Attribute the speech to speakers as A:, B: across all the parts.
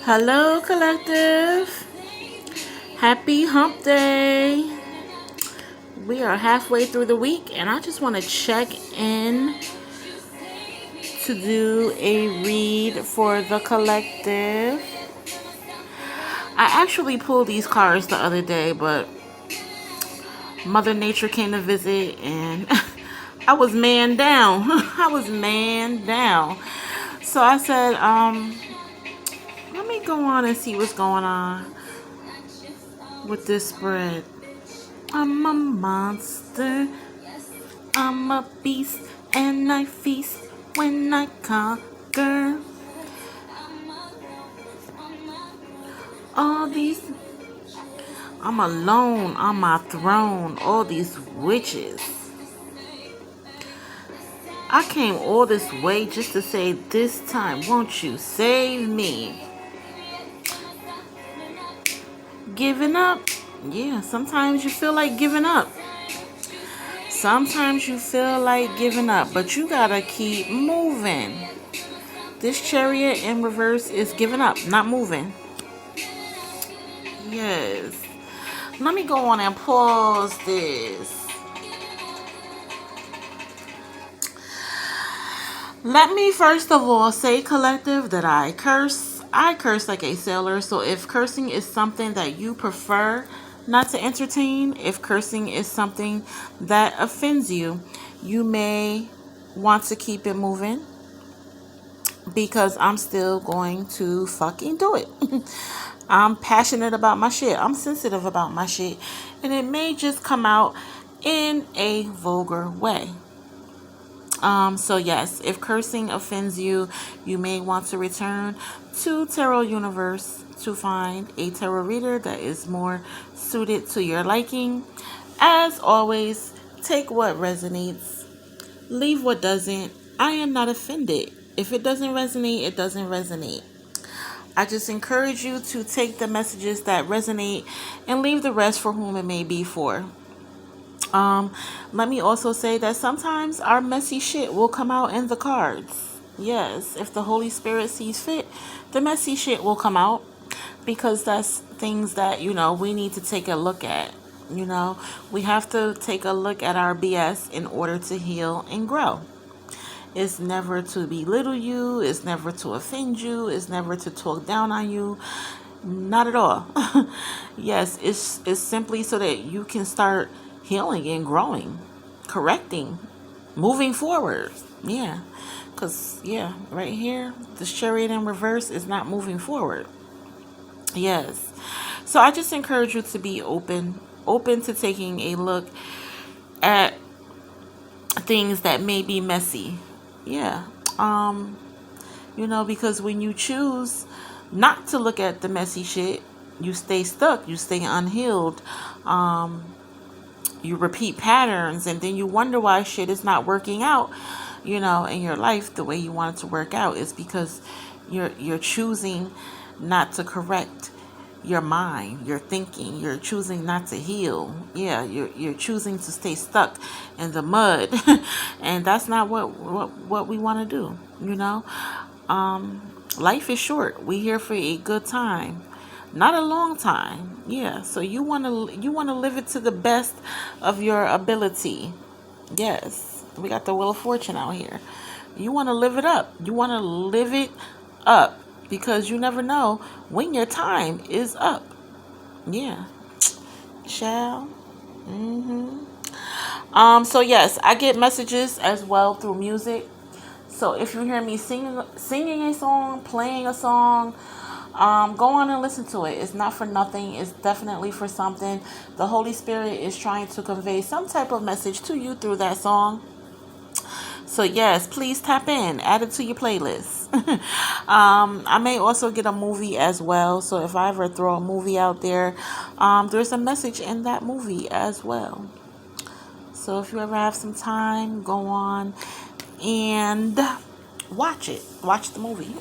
A: Hello, collective. Happy hump day. We are halfway through the week, and I just want to check in to do a read for the collective. I actually pulled these cards the other day, but Mother Nature came to visit, and I was man down. I was man down. So I said, let me go on and see what's going on with this spread. I'm a monster, I'm a beast, and I feast when I conquer all these. I'm alone on my throne, all these witches. I came all this way just to say, this time, won't you save me? Giving up? Yeah, sometimes you feel like giving up. Sometimes you feel like giving up, but you gotta keep moving. This chariot in reverse is giving up, not moving. Yes. Let me go on and pause this. Let me first of all say, collective, that I curse. I curse like a sailor. So if cursing is something that you prefer not to entertain, if cursing is something that offends you, you may want to keep it moving, because I'm still going to fucking do it. I'm passionate about my shit. I'm sensitive about my shit. And it may just come out in a vulgar way. So yes, if cursing offends you, you may want to return to Tarot Universe to find a tarot reader that is more suited to your liking. As always, take what resonates, leave what doesn't. I am not offended. If it doesn't resonate, it doesn't resonate. I just encourage you to take the messages that resonate and leave the rest for whom it may be for. Let me also say that sometimes our messy shit will come out in the cards. Yes, if the Holy Spirit sees fit, the messy shit will come out, because that's things that, we need to take a look at. We have to take a look at our BS in order to heal and grow. It's never to belittle you. It's never to offend you. It's never to talk down on you. Not at all. Yes, it's simply so that you can start healing and growing, correcting, moving forward. Yeah. Because, right here, this chariot in reverse is not moving forward. Yes. So I just encourage you to be open to taking a look at things that may be messy. Yeah. Because when you choose not to look at the messy shit, you stay stuck, you stay unhealed. You repeat patterns, and then you wonder why shit is not working out, in your life the way you want it to work out. Is because you're choosing not to correct your mind, your thinking. You're choosing not to heal. Yeah, you're choosing to stay stuck in the mud. And that's not what we want to do. Life is short. We're here for a good time, not a long time. Yeah, so you want to live it to the best of your ability. Yes, we got the Wheel of Fortune out here. You want to live it up. You want to live it up, because you never know when your time is up. Yeah. Shall. So yes, I get messages as well through music. So if you hear me singing a song, playing a song, go on and listen to it. It's not for nothing. It's definitely for something. The Holy Spirit is trying to convey some type of message to you through that song. So yes, please tap in, add it to your playlist. I may also get a movie as well. So if I ever throw a movie out there, there's a message in that movie as well. So if you ever have some time, go on and watch it. Watch the movie.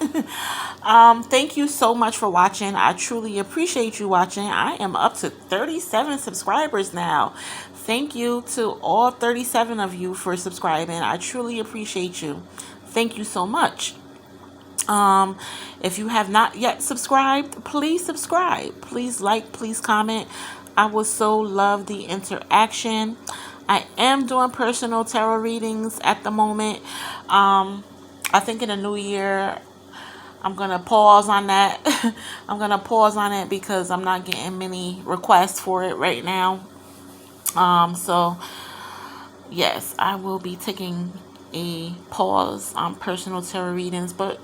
A: Thank you so much for watching. I truly appreciate you watching. I am up to 37 subscribers now. Thank you to all 37 of you for subscribing. I truly appreciate you. Thank you so much. Um, if you have not yet subscribed, please subscribe. Please like, please comment. I would so love the interaction. I am doing personal tarot readings at the moment. I think in the new year, I'm going to pause on that. I'm going to pause on it because I'm not getting many requests for it right now. So yes, I will be taking a pause on personal tarot readings, but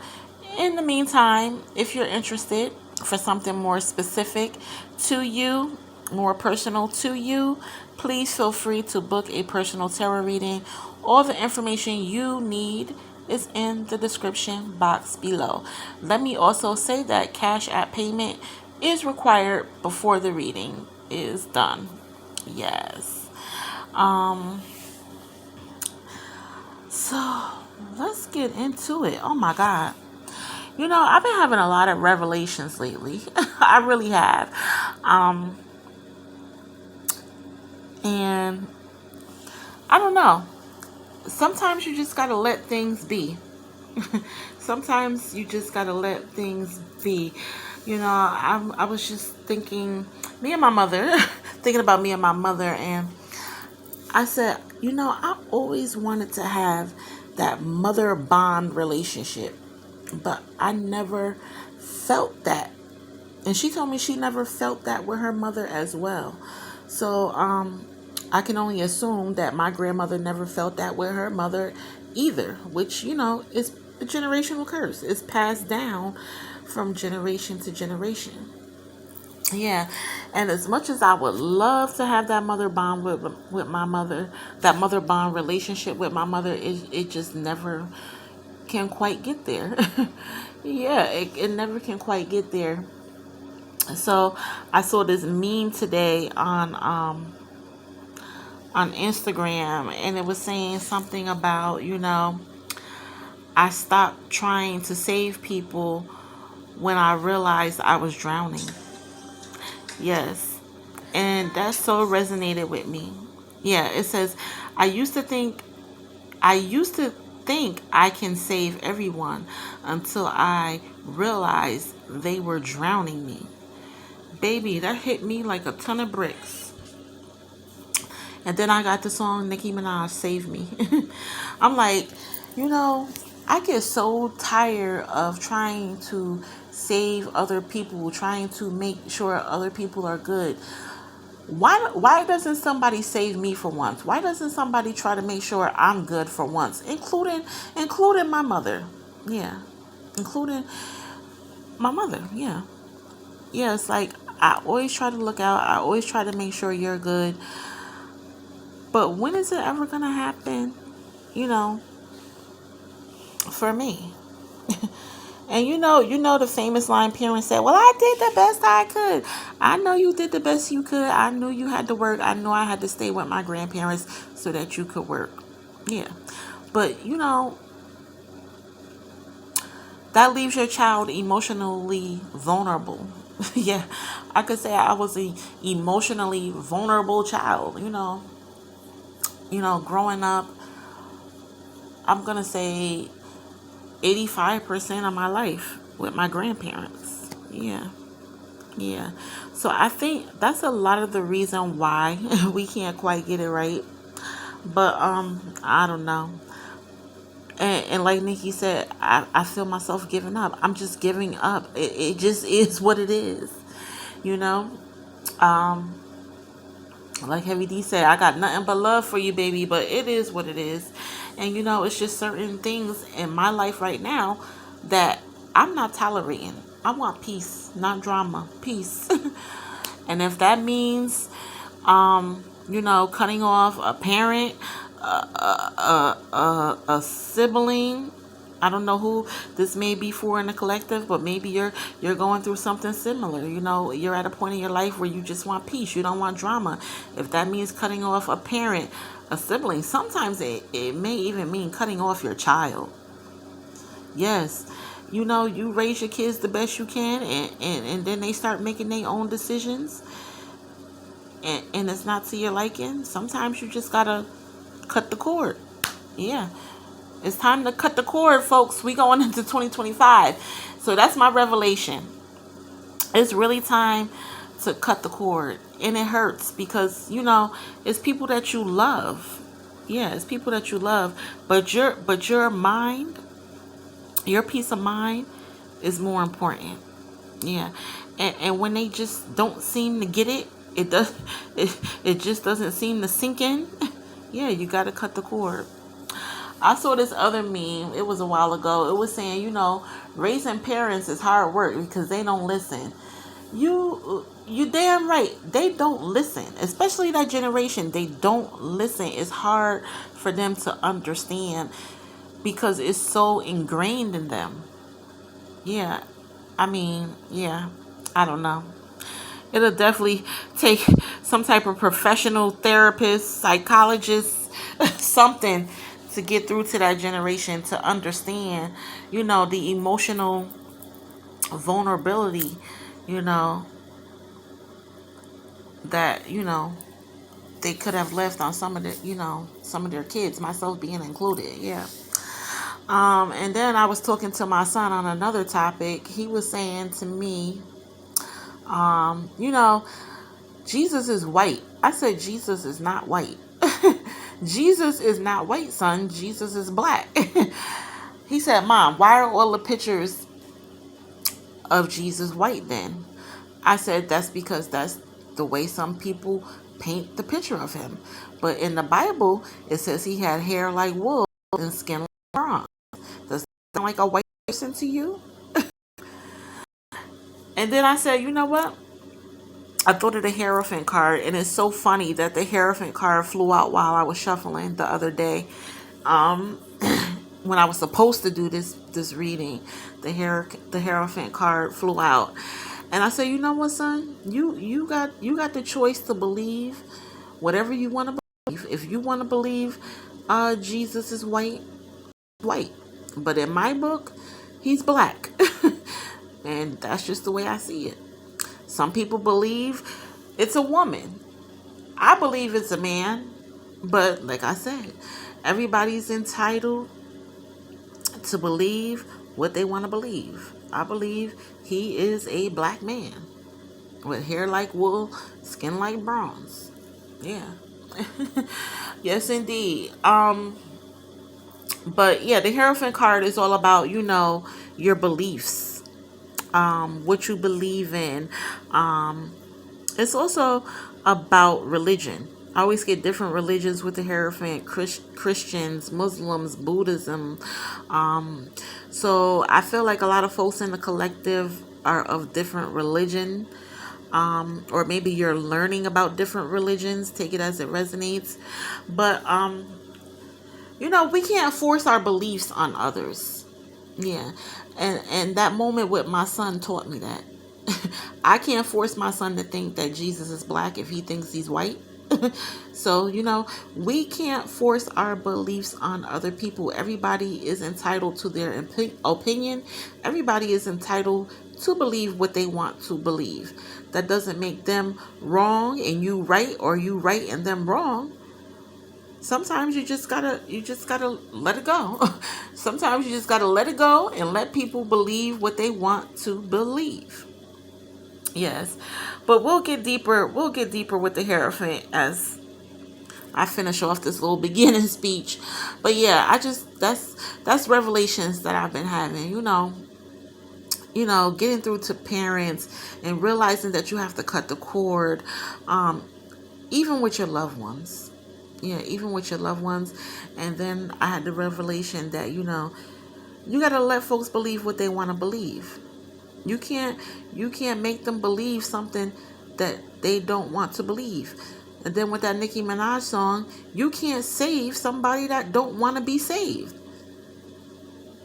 A: in the meantime, if you're interested for something more specific to you, more personal to you, please feel free to book a personal tarot reading. All the information you need is in the description box below. Let me also say that Cash App payment is required before the reading is done. Yes. So let's get into it. Oh my God. I've been having a lot of revelations lately. I really have. And I don't know. Sometimes you just gotta let things be. Sometimes you just gotta let things be. I was just thinking, me and my mother, thinking about me and my mother, and I said, I always wanted to have that mother bond relationship, but I never felt that. And she told me she never felt that with her mother as well. So I can only assume that my grandmother never felt that with her mother either, which, is a generational curse. It's passed down from generation to generation. Yeah, and as much as I would love to have that mother bond with my mother, that mother bond relationship with my mother, it just never can quite get there. Yeah, it never can quite get there. So I saw this meme today on Instagram, and it was saying something about, I stopped trying to save people when I realized I was drowning. Yes. And that so resonated with me. Yeah, it says, I used to think I used to think I can save everyone until I realized they were drowning me. Baby, that hit me like a ton of bricks. And then I got the song Nicki Minaj, Save Me. I'm like, you know, I get so tired of trying to save other people, trying to make sure other people are good. Why doesn't somebody save me for once? Why doesn't somebody try to make sure I'm good for once? Including my mother. Yeah. Including my mother. Yeah. Yeah, it's like I always try to look out. I always try to make sure you're good. But when is it ever gonna happen? You know, for me. And you know the famous line parents said, well, I did the best I could. I know you did the best you could. I knew you had to work. I know I had to stay with my grandparents so that you could work. Yeah. But, that leaves your child emotionally vulnerable. Yeah. I could say I was a emotionally vulnerable child, growing up. I'm going to say 85% of my life with my grandparents. Yeah. Yeah. So I think that's a lot of the reason why we can't quite get it right. But I don't know. And like Nikki said, I feel myself giving up. I'm just giving up. It just is what it is. You know? Like Heavy D said, I got nothing but love for you, baby, but it is what it is. And it's just certain things in my life right now that I'm not tolerating. I want peace, not drama. Peace. And if that means, cutting off a parent, a sibling, I don't know who this may be for in the collective, but maybe you're going through something similar. You're at a point in your life where you just want peace. You don't want drama. If that means cutting off a parent, a sibling, sometimes it may even mean cutting off your child. Yes. You raise your kids the best you can, and then they start making their own decisions, and it's not to your liking. Sometimes you just gotta cut the cord. Yeah. It's time to cut the cord, folks. We going into 2025. So that's my revelation. It's really time to cut the cord. And it hurts because, it's people that you love. Yeah, it's people that you love. But your mind, your peace of mind is more important. Yeah. And when they just don't seem to get it, it does it just doesn't seem to sink in. Yeah, you gotta cut the cord. I saw this other meme. It was a while ago. It was saying, raising parents is hard work because they don't listen. You damn right. They don't listen. Especially that generation. They don't listen. It's hard for them to understand because it's so ingrained in them. Yeah. I mean, yeah. I don't know. It'll definitely take some type of professional therapist, psychologist, something to get through to that generation to understand, the emotional vulnerability, you know, that, they could have left on some of their kids, myself being included. Yeah. And then I was talking to my son on another topic. He was saying to me, you know, Jesus is white. I said, Jesus is not white. Jesus is not white, son. Jesus is black. He said, Mom, why are all the pictures of Jesus white then? I said, that's because that's the way some people paint the picture of him. But in the Bible, it says he had hair like wool and skin like bronze. Does that sound like a white person to you? And then I said, you know what? I thought of the Hierophant card, and it's so funny that the Hierophant card flew out while I was shuffling the other day. Um, when I was supposed to do this reading, the Hierophant card flew out, and I said, you know what, son, you got the choice to believe whatever you want to believe. If you want to believe, Jesus is white, but in my book, he's black, and that's just the way I see it. Some people believe it's a woman. I believe it's a man. But like I said, everybody's entitled to believe what they want to believe. I believe he is a black man with hair like wool, skin like bronze. Yeah. Yes, indeed. But yeah, the Hierophant card is all about, your beliefs, what you believe in. It's also about religion. I always get different religions with the Hierophant: Christians, Muslims, Buddhism. So I feel like a lot of folks in the collective are of different religion. Or maybe you're learning about different religions. Take it as it resonates. But we can't force our beliefs on others. Yeah. And that moment with my son taught me that. I can't force my son to think that Jesus is black if he thinks he's white. So, we can't force our beliefs on other people. Everybody is entitled to their opinion. Everybody is entitled to believe what they want to believe. That doesn't make them wrong and you right, or you right and them wrong. Sometimes you just gotta let it go. Sometimes you just gotta let it go and let people believe what they want to believe. Yes. But we'll get deeper with the Hierophant as I finish off this little beginning speech. But yeah, that's revelations that I've been having, getting through to parents and realizing that you have to cut the cord, even with your loved ones. Yeah, even with your loved ones. And then I had the revelation that, you got to let folks believe what they want to believe. You can't make them believe something that they don't want to believe. And then with that Nicki Minaj song, you can't save somebody that don't want to be saved.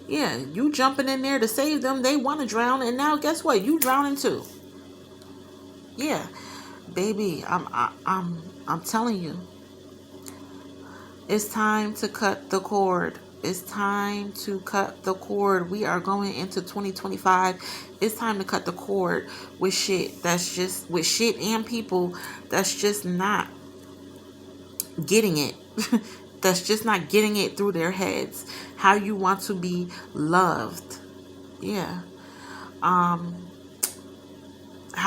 A: Yeah, you jumping in there to save them, they want to drown, and now guess what? You drowning too. Yeah, baby, I'm telling you. It's time to cut the cord. It's time to cut the cord. We are going into 2025. It's time to cut the cord with shit and people that's just not getting it. that's just not getting it through their heads how you want to be loved. Yeah. How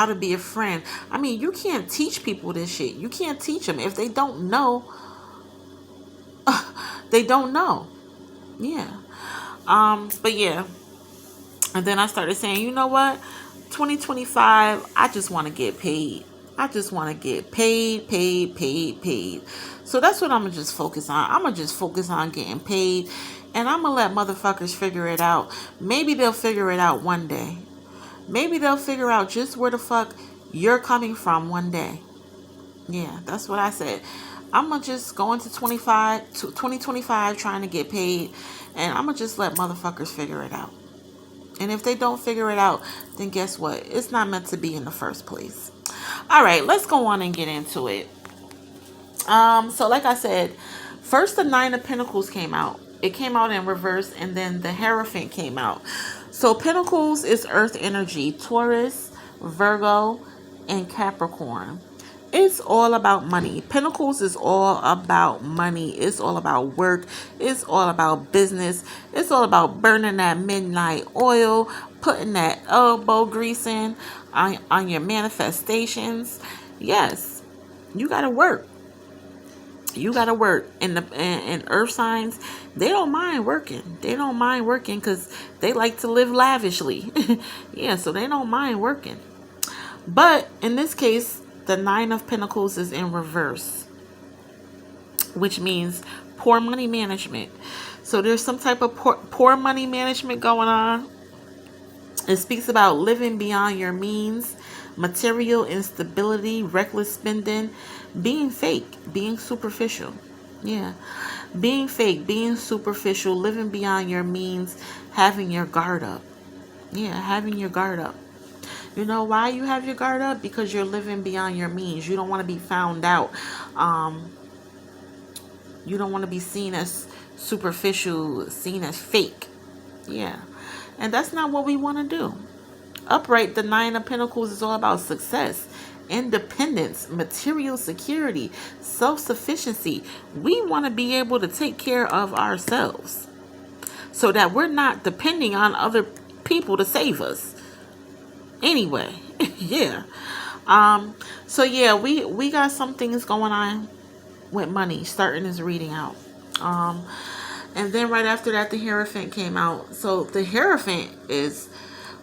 A: to be a friend. I mean, you can't teach people this shit. You can't teach them. If they don't know, they don't know. Yeah. But yeah. And then I started saying, you know what? 2025, I just want to get paid. I just want to get paid, paid, paid, paid. So that's what I'm going to just focus on. I'm going to just focus on getting paid. And I'm going to let motherfuckers figure it out. Maybe they'll figure it out one day. Maybe they'll figure out just where the fuck you're coming from one day. Yeah, that's what I said. I'm going to just go into 2025 trying to get paid. And I'm going to just let motherfuckers figure it out. And if they don't figure it out, then guess what? It's not meant to be in the first place. All right, let's go on and get into it. So like I said, first the Nine of Pentacles came out. It came out in reverse, and then the Hierophant came out. So Pentacles is earth energy, Taurus, Virgo, and Capricorn. It's all about money. Pentacles is all about money. It's all about work. It's all about business. It's all about burning that midnight oil, putting that elbow grease in on your manifestations. Yes, you got to work. You got to work. And earth signs, they don't mind working. They don't mind working because they like to live lavishly. Yeah, so they don't mind working. But in this case, the Nine of Pentacles is in reverse, which means poor money management. So there's some type of poor money management going on. It speaks about living beyond your means, material instability, reckless spending, being fake, being superficial. Yeah. Being fake, being superficial, living beyond your means, having your guard up. Yeah, having your guard up. You know why you have your guard up? Because you're living beyond your means. You don't want to be found out. You don't want to be seen as superficial, seen as fake. Yeah. And that's not what we want to do. Upright, the Nine of Pentacles is all about success, independence, material security, self-sufficiency. We want to be able to take care of ourselves so that we're not depending on other people to save us. Anyway, yeah. So yeah, we got some things going on with money starting this reading out. And then right after that, the Hierophant came out. So the Hierophant is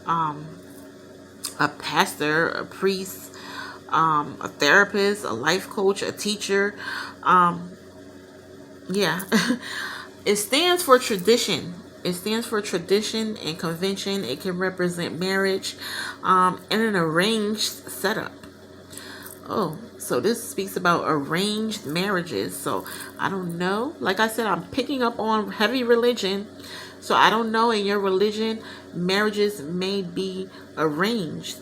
A: a pastor, a priest, a therapist, a life coach, a teacher. Yeah. It stands for tradition. It stands for tradition and convention. It can represent marriage and an arranged setup. Oh, so this speaks about arranged marriages. So I don't know. Like I said, I'm picking up on heavy religion. So I don't know, in your religion, marriages may be arranged.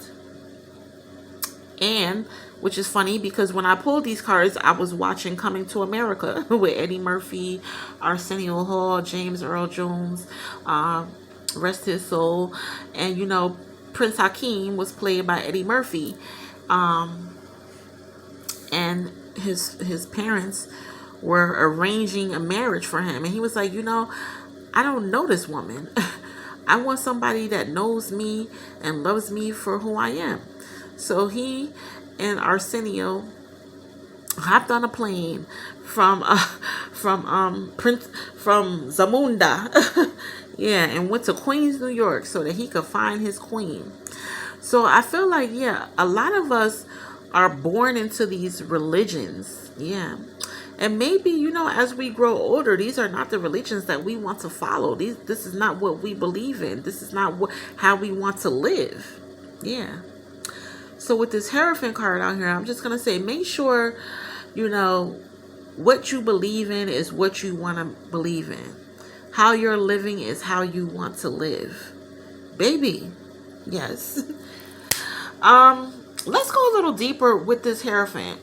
A: And, which is funny because when I pulled these cards, I was watching Coming to America with Eddie Murphy, Arsenio Hall, James Earl Jones, rest his soul. And, you know, Prince Hakeem was played by Eddie Murphy. And his parents were arranging a marriage for him. And he was like, you know, I don't know this woman. I want somebody that knows me and loves me for who I am. So he and Arsenio hopped on a plane from Zamunda, yeah, and went to Queens, New York, so that he could find his queen. So I feel like, yeah, a lot of us are born into these religions, yeah. And maybe, you know, as we grow older, these are not the religions that we want to follow. This is not what we believe in. This is not how we want to live. Yeah. So with this Hierophant card out here, I'm just going to say, make sure, you know, what you believe in is what you want to believe in. How you're living is how you want to live. Baby. Yes. Let's go a little deeper with this Hierophant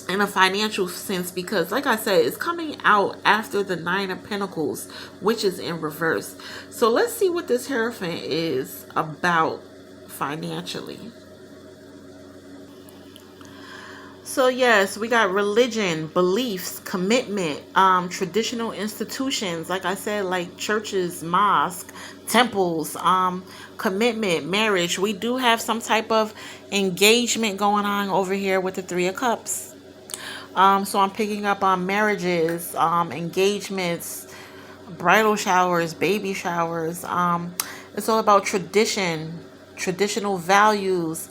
A: in a financial sense, because like I said, it's coming out after the Nine of Pentacles, which is in reverse. So let's see what this Hierophant is about financially. So yes, we got religion, beliefs, commitment, traditional institutions, like I said, like churches, mosque, temples, commitment, marriage. We do have some type of engagement going on over here with the Three of Cups. So I'm picking up on marriages, engagements, bridal showers, baby showers. It's all about tradition, traditional values,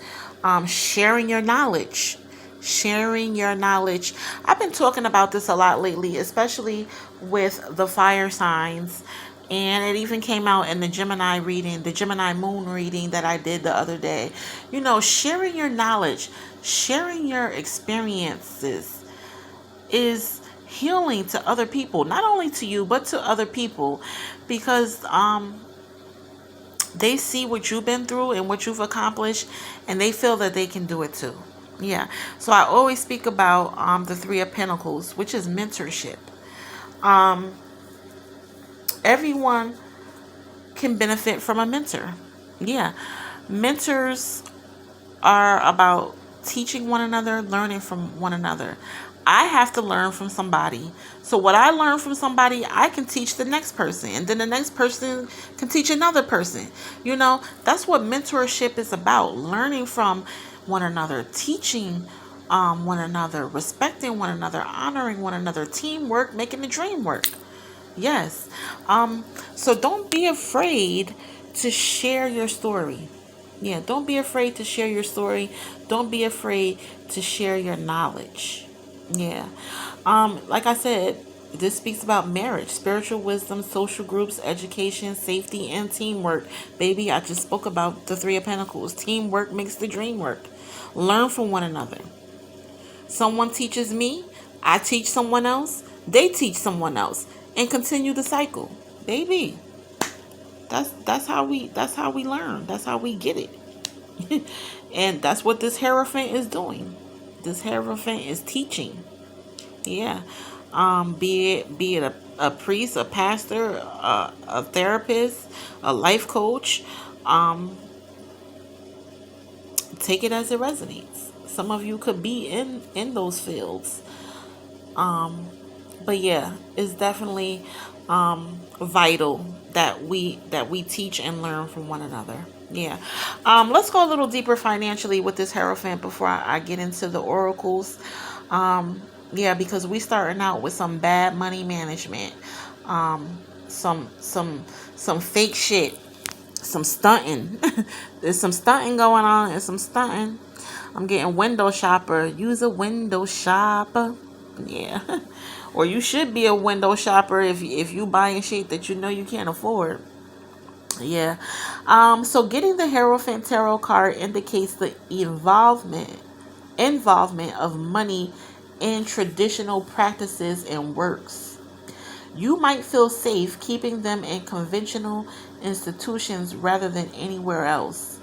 A: sharing your knowledge. Sharing your knowledge. I've been talking about this a lot lately, especially with the fire signs. And it even came out in the Gemini reading, the Gemini moon reading that I did the other day. You know, sharing your knowledge, sharing your experiences is healing to other people, not only to you but to other people, because they see what you've been through and what you've accomplished, and they feel that they can do it too. Yeah. So I always speak about the Three of Pentacles, which is mentorship. Everyone can benefit from a mentor. Yeah. Mentors are about teaching one another, learning from one another. I have to learn from somebody. So what I learn from somebody, I can teach the next person. And then the next person can teach another person. You know, that's what mentorship is about. Learning from one another, teaching one another, respecting one another, honoring one another, teamwork, making the dream work. Yes. So don't be afraid to share your story. Yeah, don't be afraid to share your story. Don't be afraid to share your knowledge. Yeah. Like I said, this speaks about marriage, spiritual wisdom, social groups, education, safety, and teamwork. Baby, I just spoke about the Three of Pentacles. Teamwork makes the dream work. Learn from one another. Someone teaches me, I teach someone else, they teach someone else, and continue the cycle. Baby, that's how we learn. That's how we get it. And that's what this Hierophant is doing. This Hierophant is teaching. Yeah. Be it a priest, a pastor, a therapist, a life coach. Take it as it resonates. Some of you could be in those fields. But yeah, it's definitely vital that we teach and learn from one another. Yeah. Let's go a little deeper financially with this Hierophant before I get into the oracles. Yeah, because we starting out with some bad money management. Some fake shit. Some stunting. There's some stunting going on and some stunting. I'm getting window shopper. Use a window shopper. Yeah. Or you should be a window shopper if you buying shit that you know you can't afford. Yeah. So getting the Hierophant Tarot card indicates the involvement of money in traditional practices and works. You might feel safe keeping them in conventional institutions rather than anywhere else.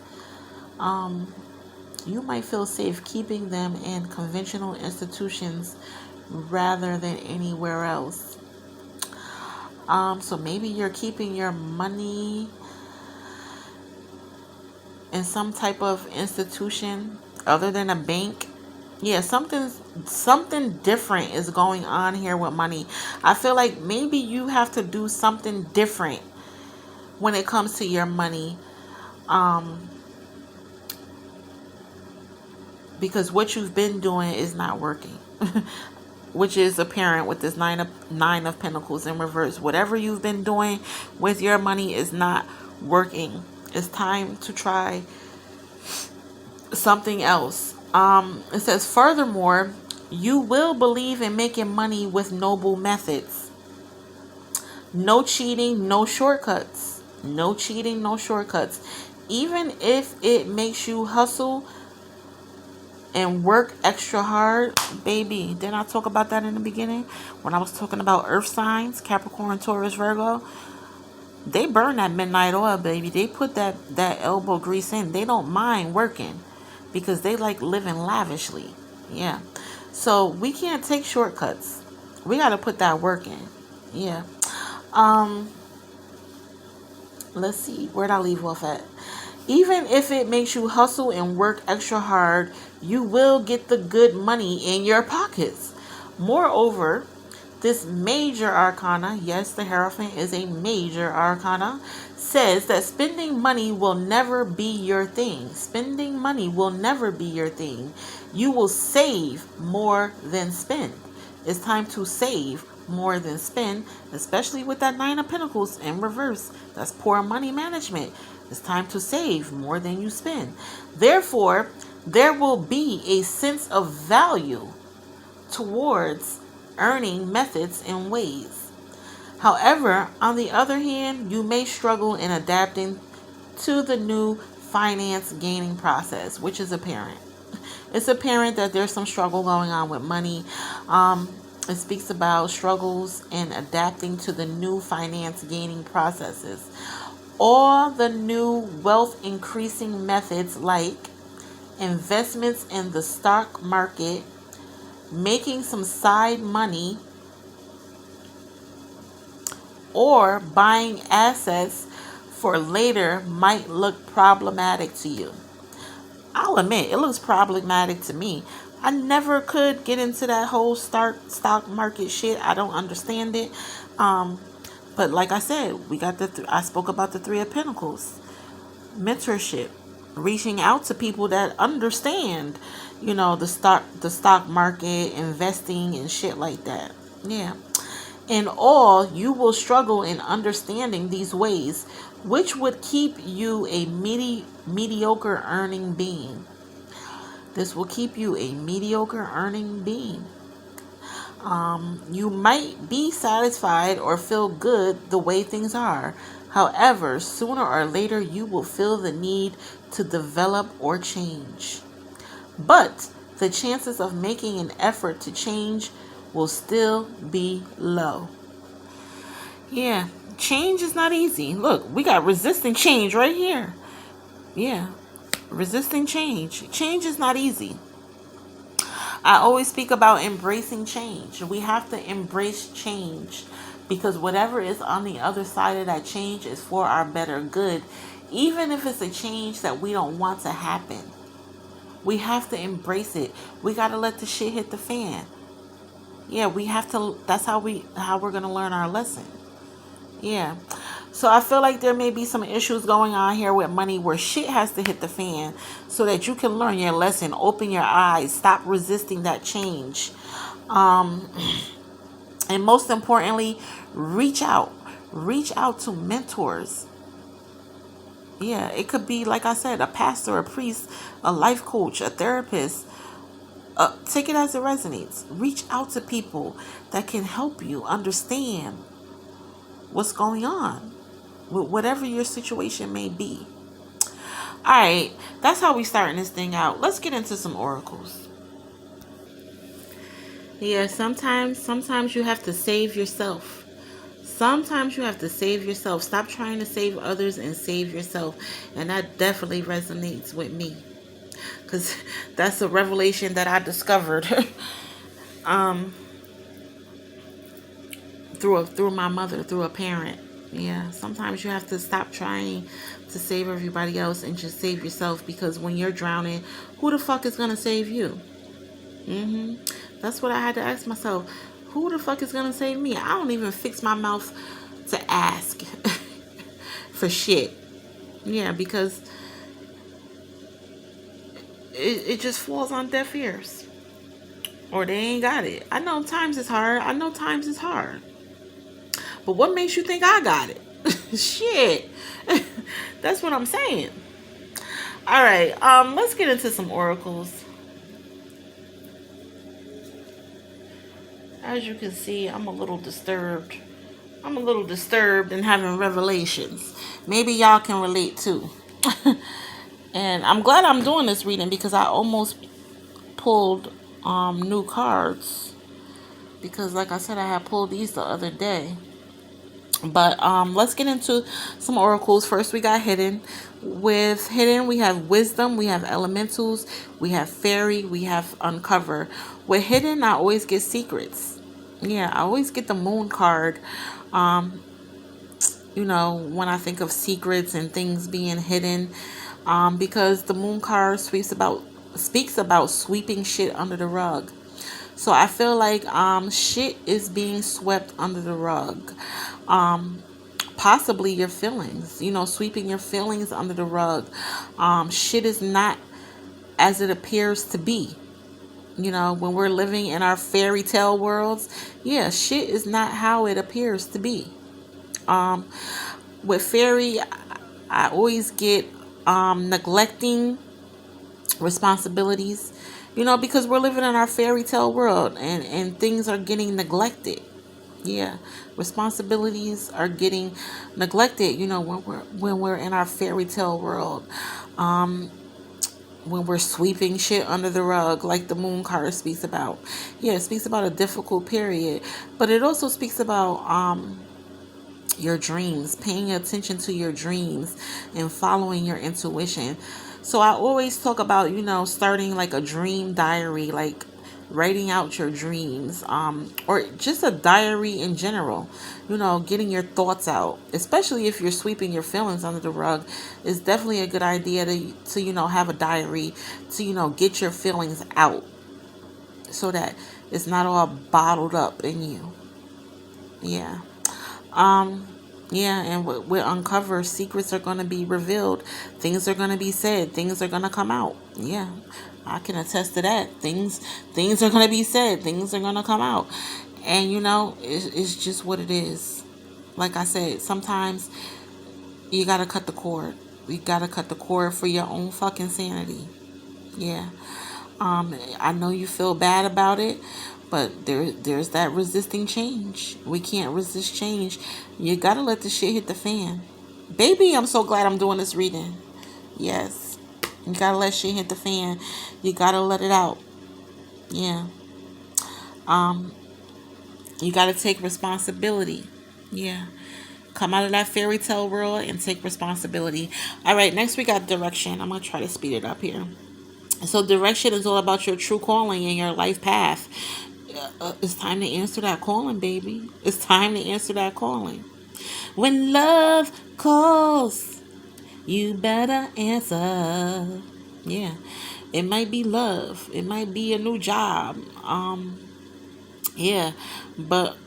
A: You might feel safe keeping them in conventional institutions rather than anywhere else. So maybe you're keeping your money in some type of institution other than a bank. Yeah, something different is going on here with money. I feel like maybe you have to do something different when it comes to your money. Because what you've been doing is not working. Which is apparent with this nine of Pentacles in reverse. Whatever you've been doing with your money is not working. It's time to try something else. It says, furthermore, you will believe in making money with noble methods. No cheating, no shortcuts. No cheating, no shortcuts. Even if it makes you hustle and work extra hard, baby. Didn't I talk about that in the beginning? When I was talking about earth signs, Capricorn, Taurus, Virgo. They burn that midnight oil, baby. They put that elbow grease in. They don't mind working because they like living lavishly. Yeah. So we can't take shortcuts. We got to put that work in. Yeah. Let's see. Where'd I leave off at? Even if it makes you hustle and work extra hard, you will get the good money in your pockets. Moreover, this major arcana, yes, the Hierophant is a major arcana, says that spending money will never be your thing. Spending money will never be your thing. You will save more than spend. It's time to save more than spend, especially with that Nine of Pentacles in reverse. That's poor money management. It's time to save more than you spend. Therefore, there will be a sense of value towards earning methods and ways. However, on the other hand, you may struggle in adapting to the new finance gaining process, which is apparent. It's apparent that there's some struggle going on with money. It speaks about struggles in adapting to the new finance gaining processes. All the new wealth increasing methods like investments in the stock market, making some side money, or buying assets for later might look problematic to you. I'll admit, it looks problematic to me. I never could get into that whole stock market shit. I don't understand it. But like I said, we got I spoke about the Three of Pentacles. Mentorship, reaching out to people that understand, the stock market, investing and shit like that. Yeah. In all, you will struggle in understanding these ways, which would keep you a mediocre earning being. This will keep you a mediocre earning being. You might be satisfied or feel good the way things are. However, sooner or later, you will feel the need to develop or change. But the chances of making an effort to change will still be low. Yeah, change is not easy. Look, we got resisting change right here. Yeah, resisting change. Change is not easy. I always speak about embracing change. We have to embrace change because whatever is on the other side of that change is for our better good, even if it's a change that we don't want to happen. We have to embrace it. We got to let the shit hit the fan. Yeah, we have to. That's how we're going to learn our lesson. Yeah. So I feel like there may be some issues going on here with money where shit has to hit the fan so that you can learn your lesson, open your eyes, stop resisting that change. And most importantly, reach out to mentors. Yeah, it could be, like I said, a pastor, a priest, a life coach, a therapist. Take it as it resonates. Reach out to people that can help you understand what's going on with whatever your situation may be. All right, that's how we starting this thing out. Let's get into some oracles. Yeah, sometimes you have to save yourself. Sometimes you have to save yourself. Stop trying to save others and save yourself. And that definitely resonates with me, because that's a revelation that I discovered through my mother, through a parent. Yeah, sometimes you have to stop trying to save everybody else and just save yourself, because when you're drowning, who the fuck is gonna save you? That's what I had to ask myself. Who the fuck is gonna save me? I don't even fix my mouth to ask for shit. Yeah, because it just falls on deaf ears, or they ain't got it. I know times is hard. But what makes you think I got it? Shit. That's what I'm saying. All right, let's get into some oracles. As you can see, I'm a little disturbed. And having revelations. Maybe y'all can relate too. And I'm glad I'm doing this reading because I almost pulled new cards. Because like I said, I had pulled these the other day. But let's get into some oracles. First, we got hidden. With hidden, we have wisdom, we have elementals, we have fairy, we have uncover. With hidden, I always get secrets. Yeah, I always get the moon card. When I think of secrets and things being hidden, because the moon card speaks about speaks about sweeping shit under the rug. So I feel like shit is being swept under the rug. Um Possibly your feelings, sweeping your feelings under the rug. Shit is not as it appears to be. When we're living in our fairy tale worlds, yeah, shit is not how it appears to be. Um, with fairy, I always get neglecting responsibilities, because we're living in our fairy tale world, and things are getting neglected. Yeah, responsibilities are getting neglected, when we're in our fairy tale world. Um, when we're sweeping shit under the rug, like the moon card speaks about. Yeah, it speaks about a difficult period, but it also speaks about your dreams, paying attention to your dreams and following your intuition. So I always talk about, starting like a dream diary, like writing out your dreams, or just a diary in general, getting your thoughts out, especially if you're sweeping your feelings under the rug. Is definitely a good idea to have a diary to, get your feelings out so that it's not all bottled up in you. Yeah. Um, yeah, and with Uncover, secrets are going to be revealed. Things are going to be said. Things are going to come out. Yeah, I can attest to that. Things are going to be said. Things are going to come out. And, it's just what it is. Like I said, sometimes you got to cut the cord. You got to cut the cord for your own fucking sanity. Yeah. I know you feel bad about it, but there's that resisting change. We can't resist change. You gotta let the shit hit the fan. Baby, I'm so glad I'm doing this reading. Yes. You gotta let shit hit the fan. You gotta let it out. Yeah. Um, you gotta take responsibility. Yeah. Come out of that fairy tale world and take responsibility. All right, next we got direction. I'm gonna try to speed it up here. So direction is all about your true calling and your life path. It's time to answer that calling, baby. It's time to answer that calling. When love calls, you better answer. Yeah. It might be love. It might be a new job. Yeah. But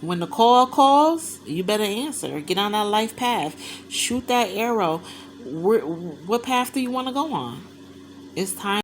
A: when the call calls, you better answer. Get on that life path. Shoot that arrow. What path do you want to go on? It's time.